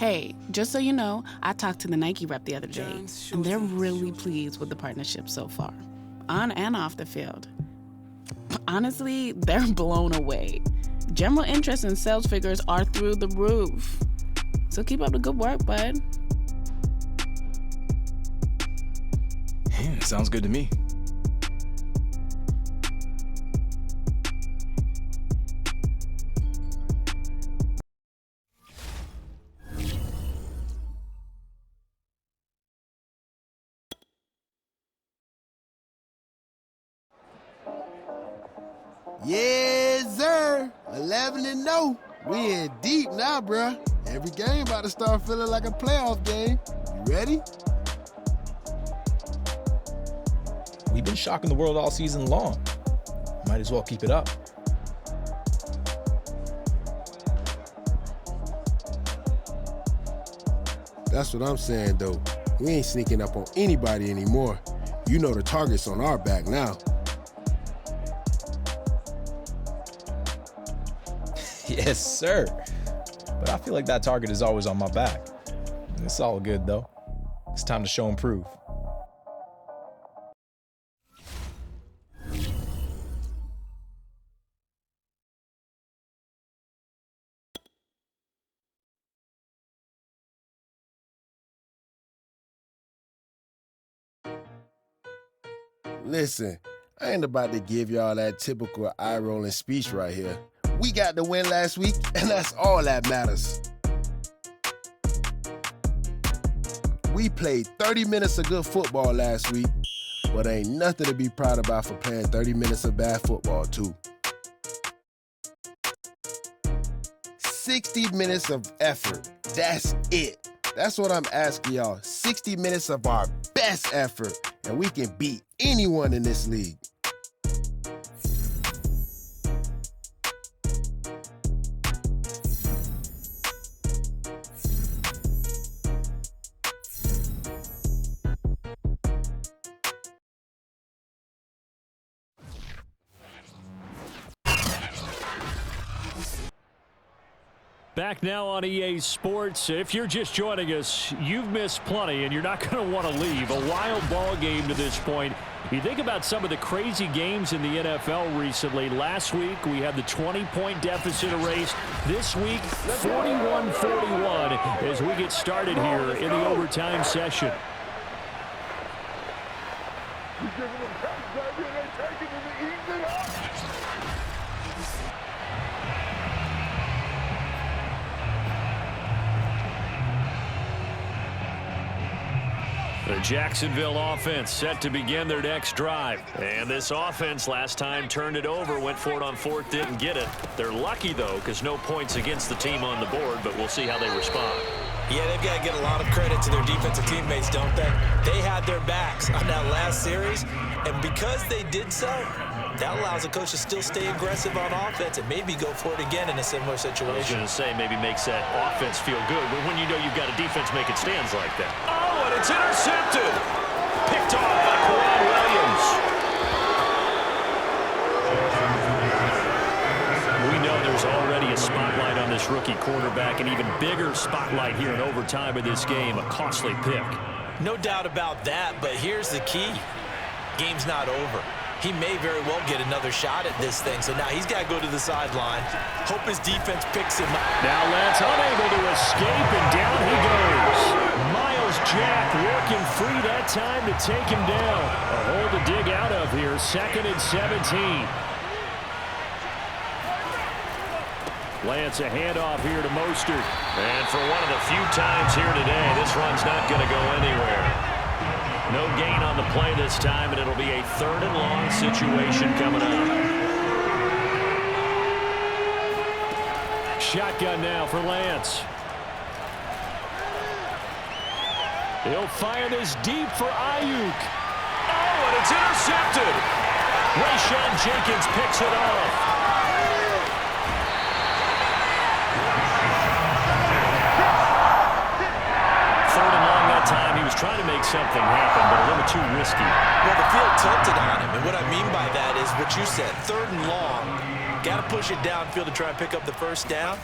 Hey, just so you know, I talked to the Nike rep the other day, and they're really pleased with the partnership so far, on and off the field. Honestly, they're blown away. General interest and sales figures are through the roof. So keep up the good work, bud. Yeah, sounds good to me. Yes, sir. 11-0. We in deep now, bruh. Every game about to start feeling like a playoff game. You ready? We've been shocking the world all season long. Might as well keep it up. That's what I'm saying, though. We ain't sneaking up on anybody anymore. You know the target's on our back now. Yes, sir. But I feel like that target is always on my back. It's all good, though. It's time to show and prove. Listen, I ain't about to give y'all that typical eye-rolling speech right here. We got the win last week, and that's all that matters. We played 30 minutes of good football last week, but ain't nothing to be proud about for playing 30 minutes of bad football, too. 60 minutes of effort. That's it. That's what I'm asking y'all. 60 minutes of our best effort, and we can beat anyone in this league. Back now on EA Sports. If you're just joining us, you've missed plenty, and you're not going to want to leave. A wild ball game to this point. You think about some of the crazy games in the NFL recently. Last week, we had the 20-point deficit erased. This week, 41-41 as we get started here in the overtime session. The Jacksonville offense set to begin their next drive. And this offense last time turned it over, went for it on fourth, didn't get it. They're lucky, though, because no points against the team on the board, but we'll see how they respond. Yeah, they've got to get a lot of credit to their defensive teammates, don't they? They had their backs on that last series, and because they did so, that allows the coach to still stay aggressive on offense and maybe go for it again in a similar situation. I was going to say maybe makes that offense feel good, but when you know you've got a defense making stands like that. Oh, and it's intercepted. Picked off by Karan Williams. We know there's already a spotlight on this rookie quarterback, an even bigger spotlight here in overtime of this game, a costly pick. No doubt about that, but here's the key. Game's not over. He may very well get another shot at this thing, so now he's got to go to the sideline. Hope his defense picks him up. Now Lance unable to escape, and down he goes. Miles Jack working free that time to take him down. A hole to dig out of here, 2nd and 17. Lance a handoff here to Mostert. And for one of the few times here today, this run's not going to go anywhere. No gain on the play this time, and it'll be a 3rd and long situation coming up. Shotgun now for Lance. He'll fire this deep for Ayuk. Oh, and it's intercepted. Rayshon Jenkins picks it off. Time he was trying to make something happen, but a little too risky. Well, the field tilted on him, and what I mean by that is what you said, 3rd and long. Got to push it downfield to try and pick up the first down.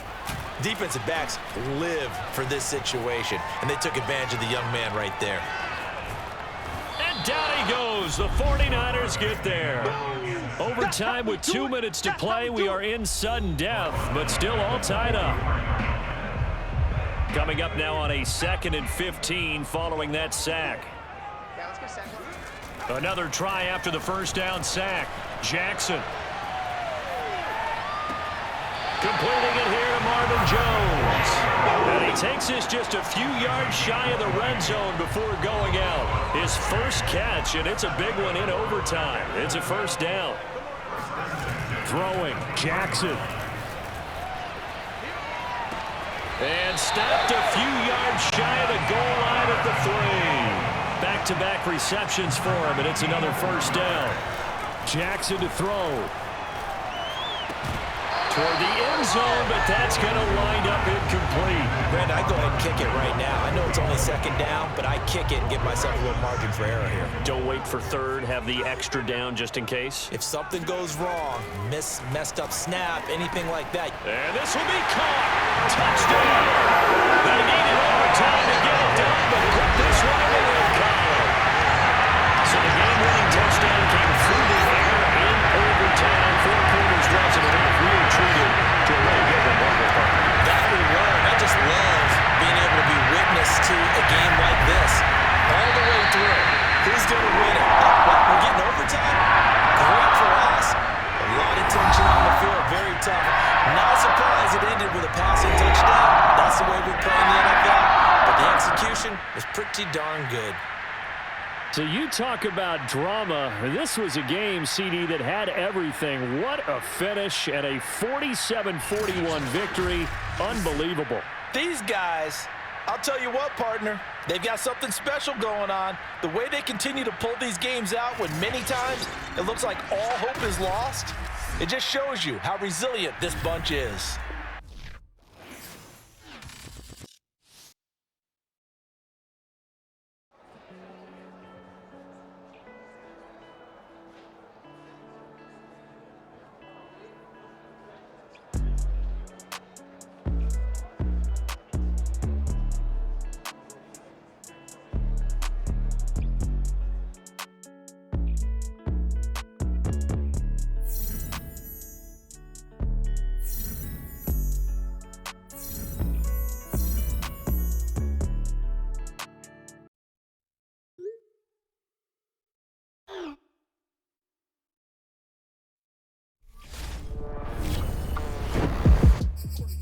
Defensive backs live for this situation, and they took advantage of the young man right there. And down he goes. The 49ers get there. Overtime with 2 minutes to play. We are in sudden death, but still all tied up. Coming up now on a 2nd and 15 following that sack. Another try after the first down sack. Jackson. Completing it here to Marvin Jones. And he takes this just a few yards shy of the red zone before going out. His first catch, and it's a big one in overtime. It's a first down. Throwing, Jackson. And stopped a few yards shy of the goal line at the 3. Back-to-back receptions for him, and it's another first down. Jackson to throw. Toward the end zone, but that's going to wind up incomplete. Brandon, I go ahead and kick it right now. I know it's only 2nd down, but I kick it and give myself a little margin for error here. Don't wait for 3rd. Have the extra down just in case. If something goes wrong, messed up snap, anything like that. And this will be caught. Touchdown. They needed overtime to get it done, but put this one in the column. So the game-winning touchdown came through the air in overtime. 4 quarters was and a half. Really treated to a really good one. That we learned. I just love being able to be witness to a game like this all the way through. Who's going to win it? We're getting overtime? Great for us. A lot of tension on the field. Very tough. Not surprised it ended with a passing touchdown. That's the way we play in the NFL. But the execution was pretty darn good. So you talk about drama. This was a game, CD, that had everything. What a finish and a 47-41 victory. Unbelievable. These guys, I'll tell you what, partner, they've got something special going on. The way they continue to pull these games out when many times it looks like all hope is lost, it just shows you how resilient this bunch is.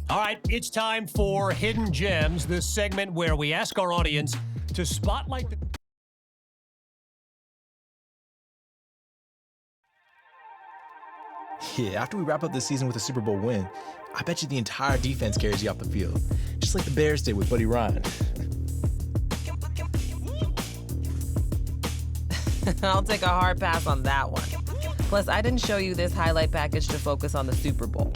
All right, it's time for Hidden Gems, this segment where we ask our audience to spotlight the... Yeah, after we wrap up this season with a Super Bowl win, I bet you the entire defense carries you off the field, just like the Bears did with Buddy Ryan. I'll take a hard pass on that one. Plus, I didn't show you this highlight package to focus on the Super Bowl.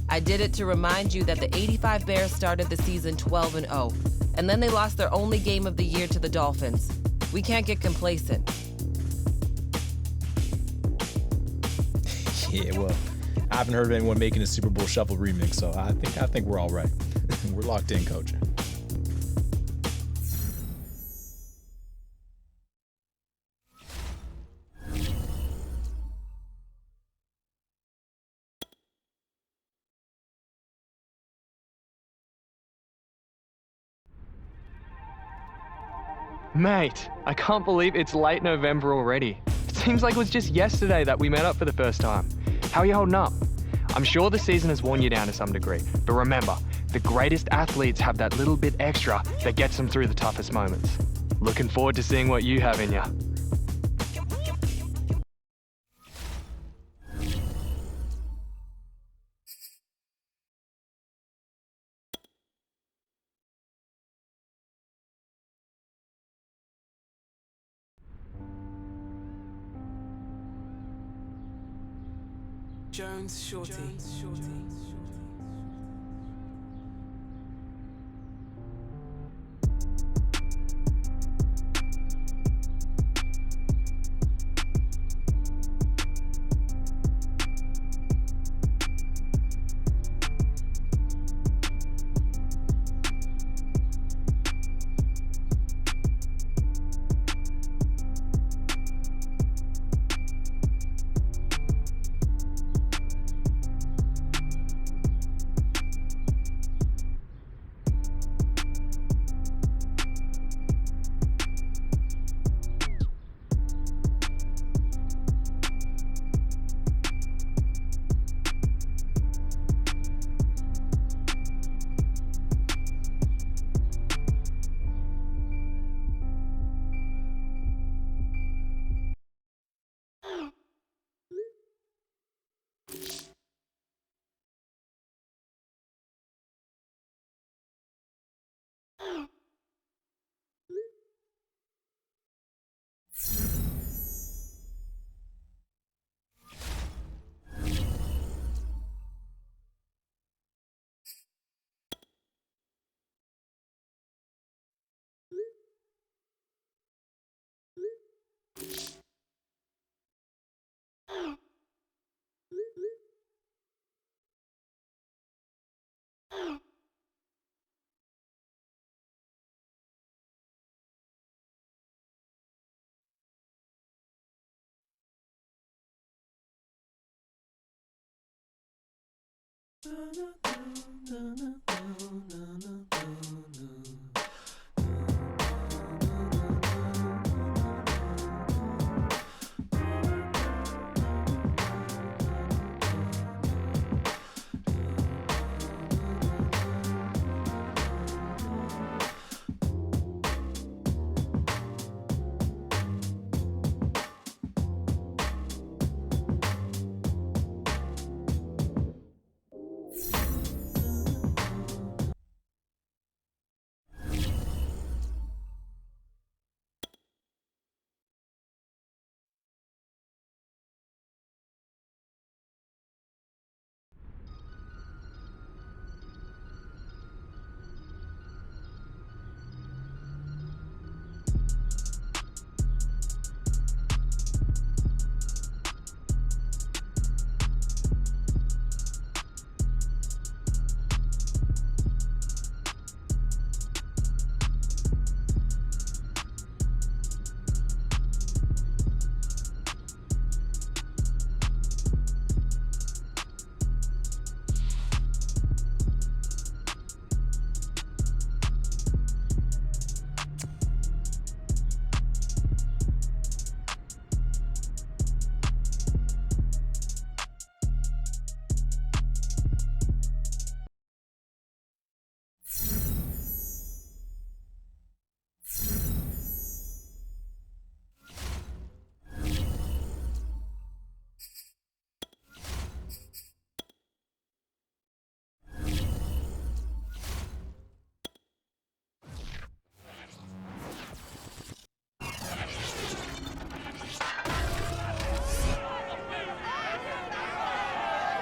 I did it to remind you that the '85 Bears started the season 12-0, and then they lost their only game of the year to the Dolphins. We can't get complacent. Yeah, well, I haven't heard of anyone making a Super Bowl Shuffle remix, so I think we're all right. We're locked in, Coach. Mate, I can't believe it's late November already. It seems like it was just yesterday that we met up for the first time. How are you holding up? I'm sure the season has worn you down to some degree, but remember, the greatest athletes have that little bit extra that gets them through the toughest moments. Looking forward to seeing what you have in you. Jones Shorty.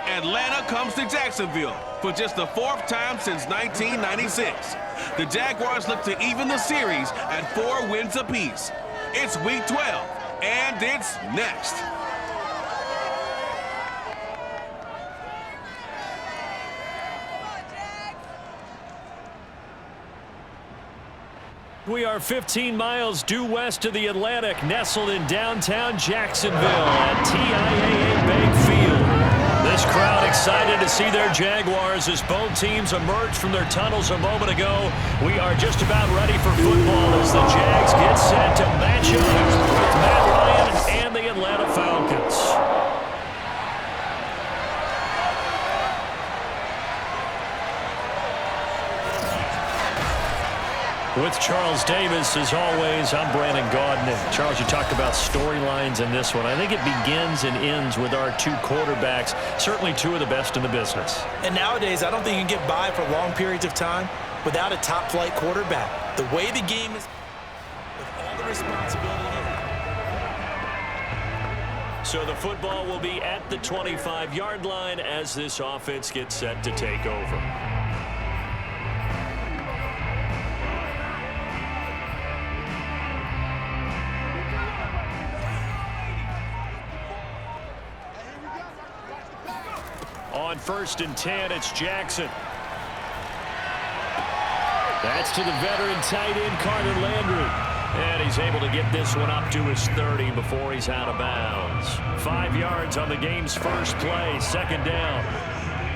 Atlanta comes to Jacksonville for just the 4th time since 1996. The Jaguars look to even the series at 4 wins apiece. It's Week 12, and it's next. We are 15 miles due west of the Atlantic, nestled in downtown Jacksonville at TIAA Bank Field. This crowd excited to see their Jaguars as both teams emerged from their tunnels a moment ago. We are just about ready for football as the Jags get set to match up with Matt Ryan and the Atlanta Falcons. With Charles Davis, as always, I'm Brandon Gaudin. Charles, you talked about storylines in this one. I think it begins and ends with our 2 quarterbacks, certainly 2 of the best in the business. And nowadays, I don't think you can get by for long periods of time without a top-flight quarterback. The way the game is, with all the responsibility. So the football will be at the 25-yard line as this offense gets set to take over. On 1st and 10, it's Jackson. That's to the veteran tight end, Carter Landry. And he's able to get this one up to his 30 before he's out of bounds. 5 yards on the game's first play, 2nd down.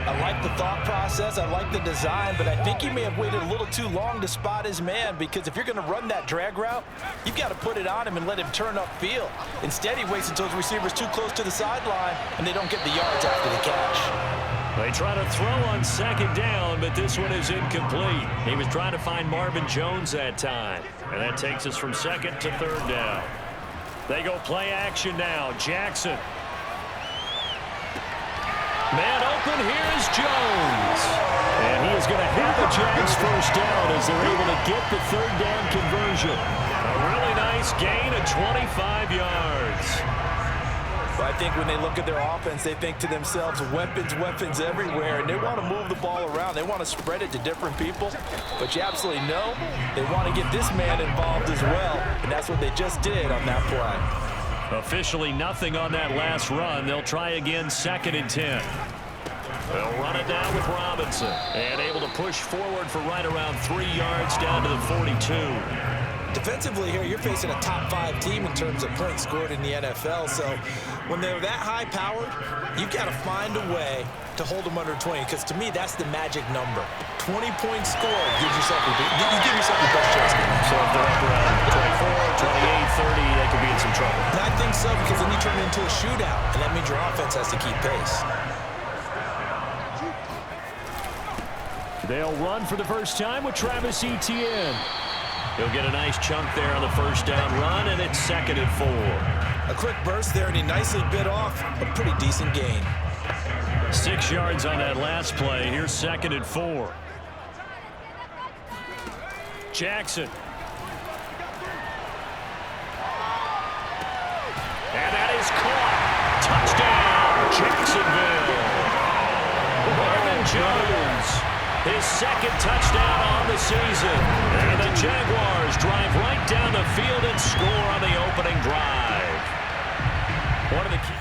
I like the thought process, I like the design, but I think he may have waited a little too long to spot his man, because if you're going to run that drag route, you've got to put it on him and let him turn upfield. Instead, he waits until his receiver's too close to the sideline, and they don't get the yards after the catch. They try to throw on 2nd down, but this one is incomplete. He was trying to find Marvin Jones that time, and that takes us from 2nd to 3rd down. They go play action now. Jackson. Man open, here is Jones. And he is going to have the Jags first down as they're able to get the third down conversion. A really nice gain of 25 yards. Well, I think when they look at their offense, they think to themselves, weapons, weapons everywhere, and they want to move the ball around. They want to spread it to different people, but you absolutely know they want to get this man involved as well, and that's what they just did on that play. Officially nothing on that last run. They'll try again, 2nd and 10. They'll run it down with Robinson, and able to push forward for right around 3 yards down to the 42. Defensively here, you're facing a top 5 team in terms of points scored in the NFL. So when they're that high-powered, you've got to find a way to hold them under 20. Because to me, that's the magic number. 20 points scored gives yourself you give yourself the best chance. So if they're up around 24, 28, 30, they could be in some trouble. And I think so, because then you turn it into a shootout, and that means your offense has to keep pace. They'll run for the first time with Travis Etienne. He'll get a nice chunk there on the first down run, and it's 2nd and 4. A quick burst there, and he nicely bit off a pretty decent gain. 6 yards on that last play. Here's 2nd and 4. Jackson. And that is caught. Touchdown, Jacksonville. Marvin Jones. His 2nd touchdown on the season. And the Jaguars drive right down the field and score on the opening drive. One of the key.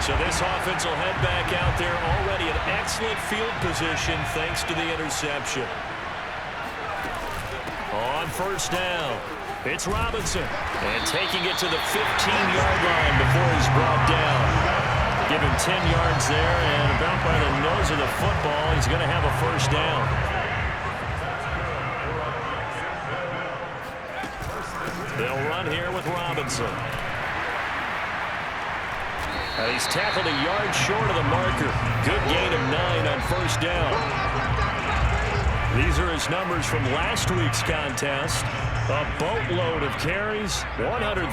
So this offense will head back out there, already in excellent field position thanks to the interception. On first down, it's Robinson. And taking it to the 15-yard line before he's brought down. Give him 10 yards there, and about by the nose of the football, he's going to have a first down. They'll run here with Robinson. And he's tackled a yard short of the marker. Good gain of 9 on first down. These are his numbers from last week's contest. A boatload of carries, 138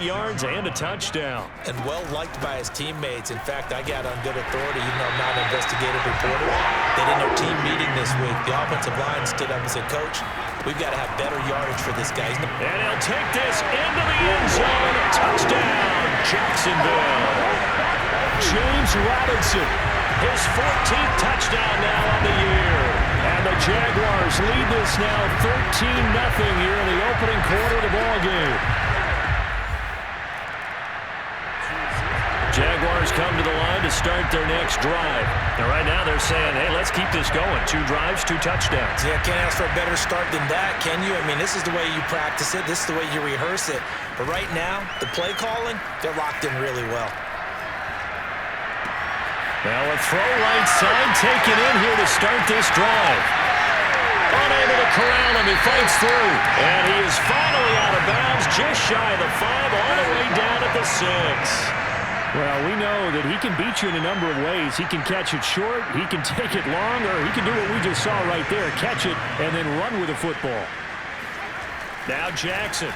yards, and a touchdown. And well-liked by his teammates. In fact, I got on good authority, even though I'm not an investigative reporter, that in their team meeting this week, the offensive line stood up and said, Coach, we've got to have better yardage for this guy. And he'll take this into the end zone. Touchdown, Jacksonville. James Robinson, his 14th touchdown now on the year. And the Jaguars lead this now 13-0 here in the opening quarter of the ballgame. Jaguars come to the line to start their next drive. And right now they're saying, hey, let's keep this going. 2 drives, 2 touchdowns. Yeah, can't ask for a better start than that, can you? I mean, this is the way you practice it. This is the way you rehearse it. But right now, the play calling, they're locked in really well. Well, a throw right side taken in here to start this drive. Unable to corral him, he fights through. And he is finally out of bounds, just shy of the 5, all the way down at the 6. Well, we know that he can beat you in a number of ways. He can catch it short, he can take it long, or he can do what we just saw right there, catch it and then run with the football. Now Jackson.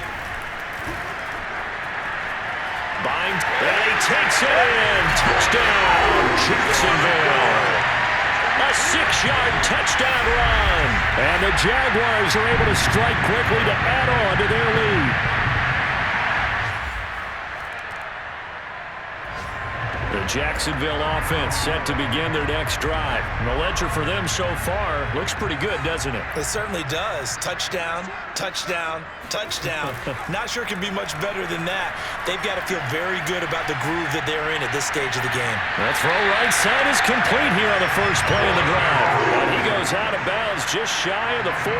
Binds, and he takes it in. Touchdown, Jacksonville. A 6-yard touchdown run. And the Jaguars are able to strike quickly to add on to their lead. The Jacksonville offense set to begin their next drive. And the ledger for them so far looks pretty good, doesn't it? It certainly does. Touchdown, touchdown, touchdown. Not sure it can be much better than that. They've got to feel very good about the groove that they're in at this stage of the game. That throw right side is complete here on the first play of the drive. And he goes out of bounds just shy of the 45.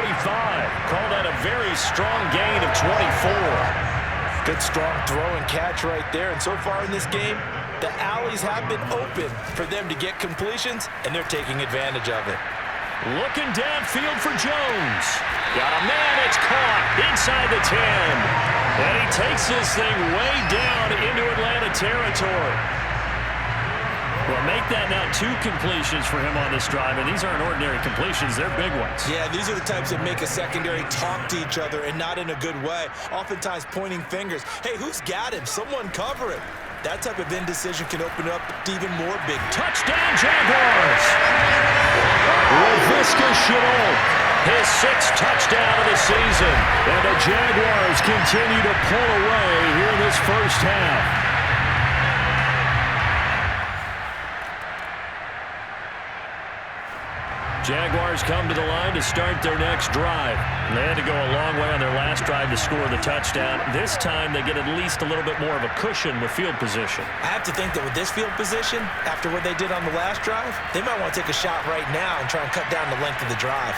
Call that a very strong gain of 24. Good strong throw and catch right there. And so far in this game, the alleys have been open for them to get completions, and they're taking advantage of it. Looking downfield for Jones. Got a man, it's caught inside the 10. And he takes this thing way down into Atlanta territory. Well, make that now 2 completions for him on this drive, and these aren't ordinary completions. They're big ones. Yeah, these are the types that make a secondary talk to each other and not in a good way. Oftentimes pointing fingers. Hey, who's got him? Someone cover him. That type of indecision can open up even more big. Touchdown, Jaguars! Laviska Shenault, his 6th touchdown of the season. And the Jaguars continue to pull away here in this first half. Jaguars come to the line to start their next drive. They had to go a long way on their last drive to score the touchdown. This time they get at least a little bit more of a cushion with field position. I have to think that with this field position, after what they did on the last drive, they might want to take a shot right now and try and cut down the length of the drive.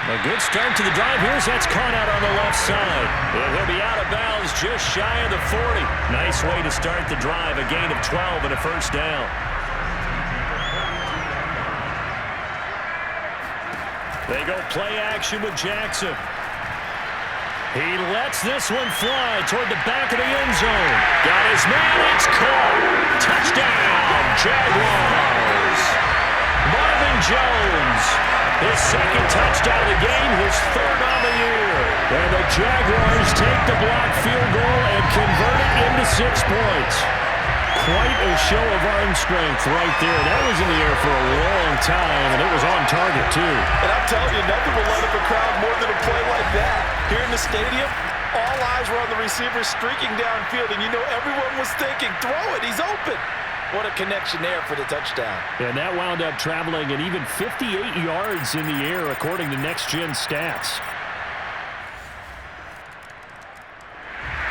A good start to the drive. Here's that's caught out on the left side. And he'll be out of bounds just shy of the 40. Nice way to start the drive. A gain of 12 and a first down. They go play action with Jackson. He lets this one fly toward the back of the end zone. Got his man. It's caught. Touchdown, Jaguars. Marvin Jones. His 2nd touchdown of the game, his 3rd on the year. And the Jaguars take the block field goal and convert it into 6 points. Quite a show of arm strength right there. That was in the air for a long time, and it was on target, too. And I'm telling you, nothing will light up a crowd more than a play like that. Here in the stadium, all eyes were on the receiver streaking downfield, and you know everyone was thinking, throw it, he's open. What a connection there for the touchdown. And that wound up traveling an even 58 yards in the air, according to Next Gen Stats.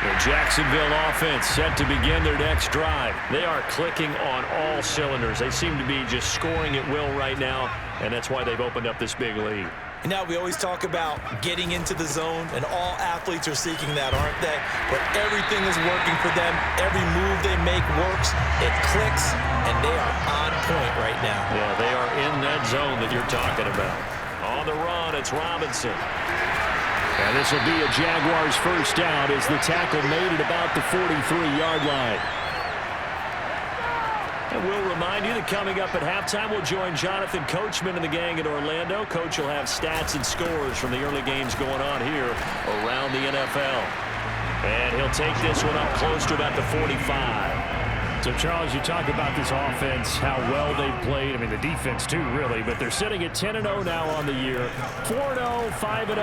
The Jacksonville offense set to begin their next drive. They are clicking on all cylinders. They seem to be just scoring at will right now, and that's why they've opened up this big lead. And now we always talk about getting into the zone, and all athletes are seeking that, aren't they? But everything is working for them. Every move they make works. It clicks, and they are on point right now. Yeah, they are in that zone that you're talking about. On the run, it's Robinson. And this will be a Jaguars first down as the tackle made at about the 43-yard line. And we'll remind you that coming up at halftime, we'll join Jonathan Coachman and the gang in Orlando. Coach will have stats and scores from the early games going on here around the NFL. And he'll take this one up close to about the 45. So, Charles, you talk about this offense, how well they've played. I mean, the defense, too, really. But they're sitting at 10-0 now on the year. 4-0, 5-0,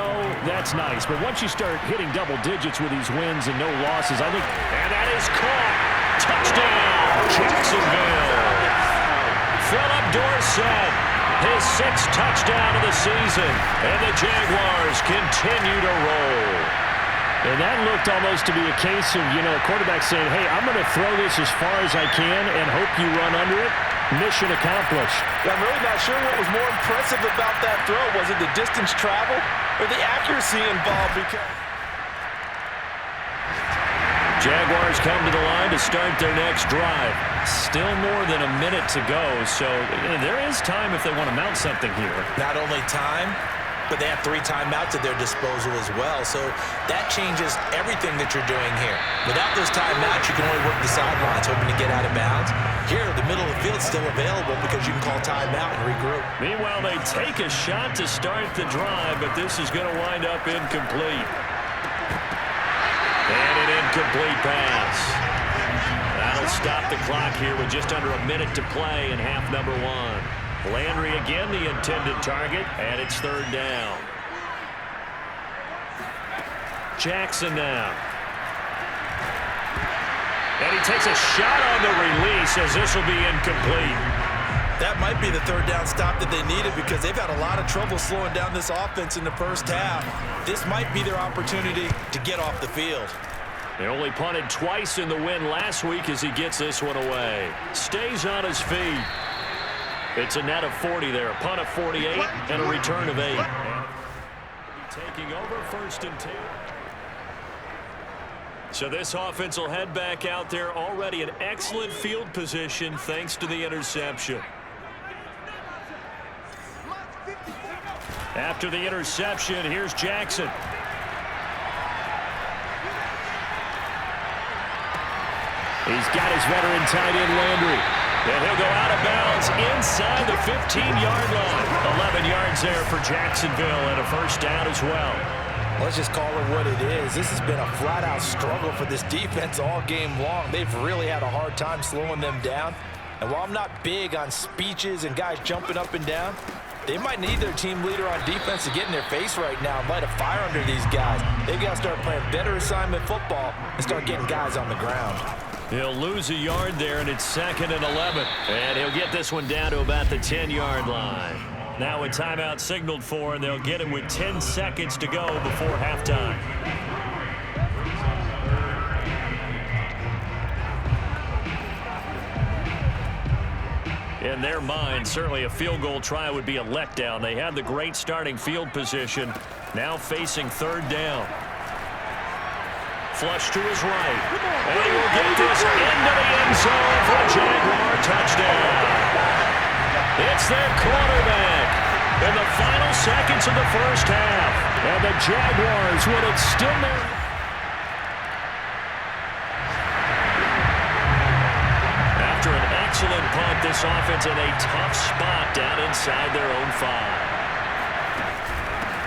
that's nice. But once you start hitting double digits with these wins and no losses, I think, and that is caught. Touchdown, Jacksonville. Philip Dorsett, his 6th touchdown of the season. And the Jaguars continue to roll. And that looked almost to be a case of, you know, a quarterback saying, hey, I'm going to throw this as far as I can and hope you run under it. Mission accomplished. I'm really not sure what was more impressive about that throw. Was it the distance travel or the accuracy involved? Because Jaguars come to the line to start their next drive. Still more than a minute to go, so there is time if they want to mount something here. Not only time, but they have 3 timeouts at their disposal as well. So that changes everything that you're doing here. Without those timeouts, you can only work the sidelines, hoping to get out of bounds. Here, the middle of the field's still available because you can call timeout and regroup. Meanwhile, they take a shot to start the drive, but this is going to wind up incomplete. And an incomplete pass. That'll stop the clock here with just under a minute to play in half number 1. Landry again the intended target, and it's 3rd down. Jackson now. And he takes a shot on the release as this will be incomplete. That might be the 3rd down stop that they needed because they've had a lot of trouble slowing down this offense in the first half. This might be their opportunity to get off the field. They only punted twice in the win last week as he gets this one away. Stays on his feet. It's a net of 40 there, a punt of 48, and a return of 8. Taking over 1st and 10. So this offense will head back out there, already in excellent field position thanks to the interception. After the interception, here's Jackson. He's got his veteran tight end Landry. And he'll go out of bounds inside the 15-yard line. 11 yards there for Jacksonville and a first down as well. Let's just call it what it is. This has been a flat-out struggle for this defense all game long. They've really had a hard time slowing them down. And while I'm not big on speeches and guys jumping up and down, they might need their team leader on defense to get in their face right now and light a fire under these guys. They've got to start playing better assignment football and start getting guys on the ground. He'll lose a yard there, and it's 2nd and 11. And he'll get this one down to about the 10-yard line. Now a timeout signaled for, and they'll get it with 10 seconds to go before halftime. In their mind, certainly a field goal try would be a letdown. They had the great starting field position, now facing 3rd down. Flush to his right. And he will get this into the end zone for a Jaguar touchdown. It's their quarterback in the final seconds of the first half. And the Jaguars win it still there. After an excellent punt, this offense in a tough spot down inside their own 5.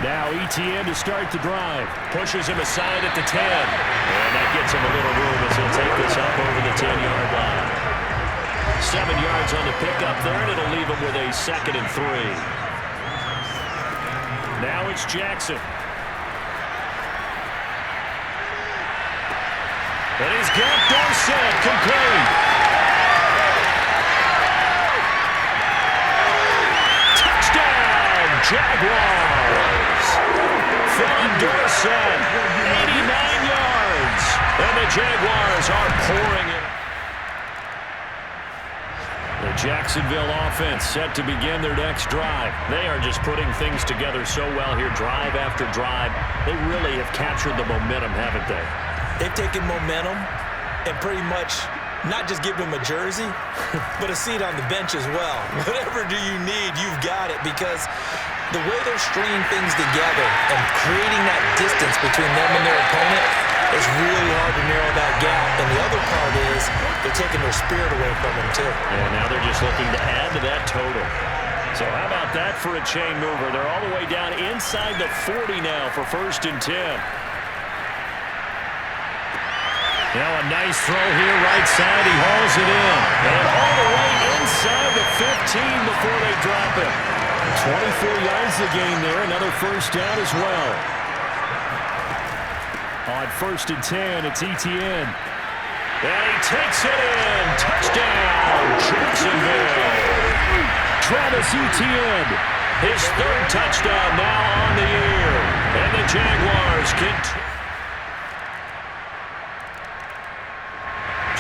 Now ETN to start the drive. Pushes him aside at the 10. And that gets him a little room as he'll take this up over the 10-yard line. 7 yards on the pickup there, and it'll leave him with a 2nd and 3. Now it's Jackson. And he's got Dorsett complete. Touchdown, Jaguars. Philip Dorsett, 89 yards. And the Jaguars are pouring it. The Jacksonville offense set to begin their next drive. They are just putting things together so well here, drive after drive. They really have captured the momentum, haven't they? They've taken momentum and pretty much not just give them a jersey, but a seat on the bench as well. Whatever do you need, you've got it, because the way they're stringing things together and creating that distance between them and their opponent is really hard to narrow that gap. And the other part is they're taking their spirit away from them, too. And now they're just looking to add to that total. So how about that for a chain mover? They're all the way down inside the 40 now for 1st and 10. Now a nice throw here, right side. He hauls it in. And all the way inside the 15 before they drop it. 24 yards the gain there. Another first down as well. On 1st and 10, it's ETN. And he takes it in. Touchdown, Jacksonville. Travis Etienne, his 3rd touchdown now on the year. And the Jaguars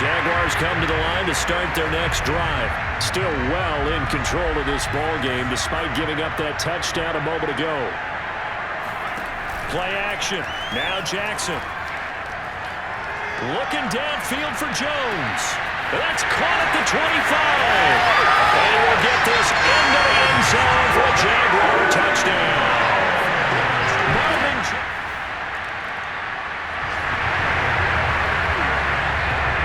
Jaguars come to the line to start their next drive. Still well in control of this ball game despite giving up that touchdown a moment ago. Play action. Now Jackson. Looking downfield for Jones. That's caught at the 25. And he will get this into the end zone for a Jaguar touchdown.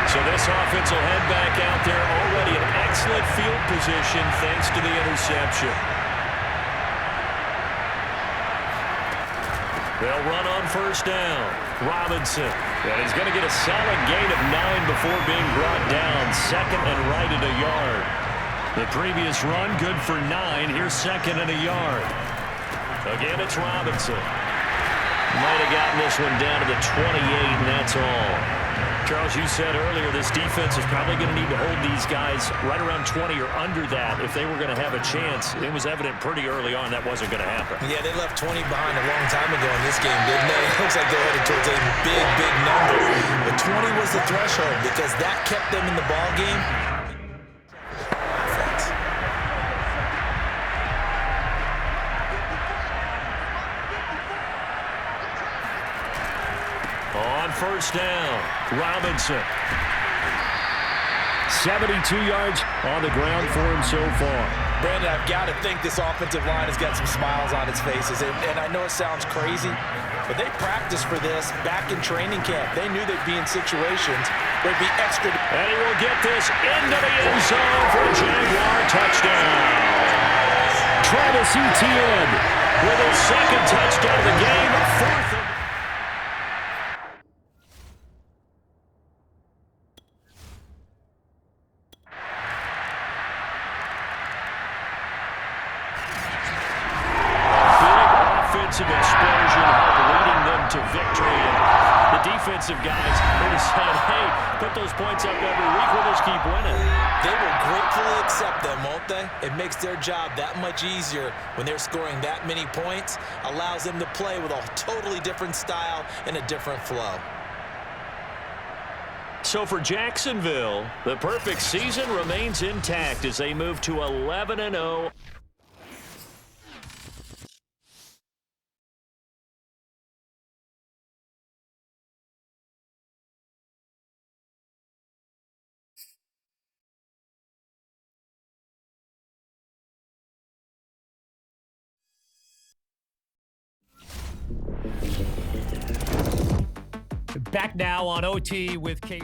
So this offense will head back out there, already in excellent field position thanks to the interception. They'll run on 1st down. Robinson. And he's going to get a solid gain of 9 before being brought down. 2nd and right at a yard. The previous run good for 9. Here's 2nd and a yard. Again, it's Robinson. Might have gotten this one down to the 28, and that's all. Charles, you said earlier this defense is probably going to need to hold these guys right around 20 or under that if they were going to have a chance. It was evident pretty early on that wasn't going to happen. Yeah, they left 20 behind a long time ago in this game, didn't they? It looks like they're headed towards a big, big number. But 20 was the threshold because that kept them in the ball game. On 1st down, Robinson. 72 yards on the ground for him so far. Brandon, I've got to think this offensive line has got some smiles on its faces. And I know it sounds crazy, But they practiced for this back in training camp. They knew they'd be in situations where it'd be extra. And he will get this into the end zone for a Jaguar touchdown. Travis Etienne with his second touchdown of the game. Fourth. Offensive explosion leading them to victory. And the defensive guys really said, hey, put those points up every week. We'll just keep winning. They will gratefully accept them, won't they? It makes their job that much easier when they're scoring that many points. Allows them to play with a totally different style and a different flow. So for Jacksonville, the perfect season remains intact as they move to 11-0. Back now on OT with Case.